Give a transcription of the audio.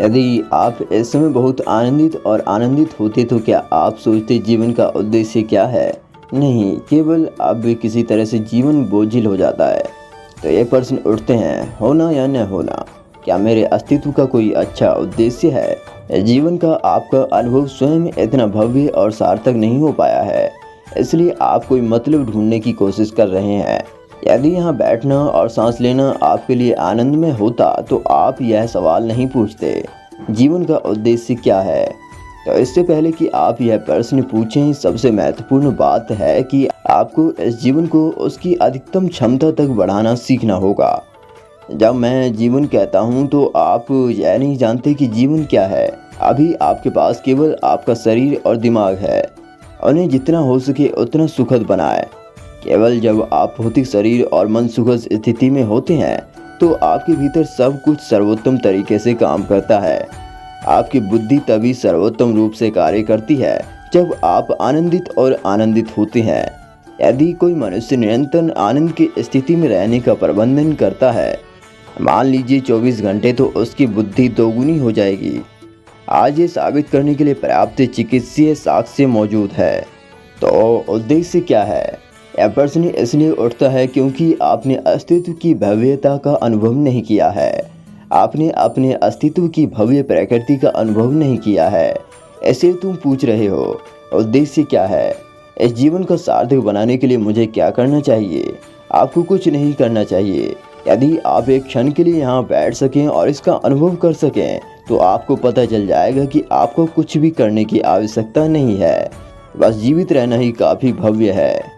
यदि आप इस समय बहुत आनंदित और आनंदित होते तो क्या आप सोचते जीवन का उद्देश्य क्या है? नहीं, केवल अब किसी तरह से जीवन बोझिल हो जाता है। तो ये प्रश्न उठते हैं, होना या न होना, क्या मेरे अस्तित्व का कोई अच्छा उद्देश्य है? जीवन का आपका अनुभव स्वयं इतना भव्य और सार्थक नहीं हो पाया है, इसलिए आप कोई मतलब ढूंढने की कोशिश कर रहे हैं। यदि यहाँ बैठना और सांस लेना आपके लिए आनंद में होता तो आप यह सवाल नहीं पूछते, जीवन का उद्देश्य क्या है? तो इससे पहले कि आप यह प्रश्न पूछें, सबसे महत्वपूर्ण बात है कि आपको इस जीवन को उसकी अधिकतम क्षमता तक बढ़ाना सीखना होगा। जब मैं जीवन कहता हूँ तो आप यह नहीं जानते कि जीवन क्या है। अभी आपके पास केवल आपका शरीर और दिमाग है। उन्हें जितना हो सके उतना सुखद बनाएं। केवल जब आप भौतिक शरीर और मन सुखद स्थिति में होते हैं तो आपके भीतर सब कुछ सर्वोत्तम तरीके से काम करता है। आपकी बुद्धि तभी सर्वोत्तम रूप से कार्य करती है जब आप आनंदित और आनंदित होते हैं। यदि कोई मनुष्य निरंतर आनंद की स्थिति में रहने का प्रबंधन करता है, मान लीजिए 24 घंटे, तो उसकी बुद्धि दोगुनी हो जाएगी। आज ये साबित करने के लिए पर्याप्त चिकित्सीय साक्ष्य मौजूद है। तो उद्देश्य क्या है? यह प्रश्न इसलिए उठता है क्योंकि आपने अस्तित्व की भव्यता का अनुभव नहीं किया है। आपने अपने अस्तित्व की भव्य प्रकृति का अनुभव नहीं किया है, ऐसे तुम पूछ रहे हो उद्देश्य क्या है? इस जीवन को सार्थक बनाने के लिए मुझे क्या करना चाहिए? आपको कुछ नहीं करना चाहिए। यदि आप एक क्षण के लिए यहाँ बैठ सकें और इसका अनुभव कर सकें तो आपको पता चल जाएगा कि आपको कुछ भी करने की आवश्यकता नहीं है। बस जीवित रहना ही काफ़ी भव्य है।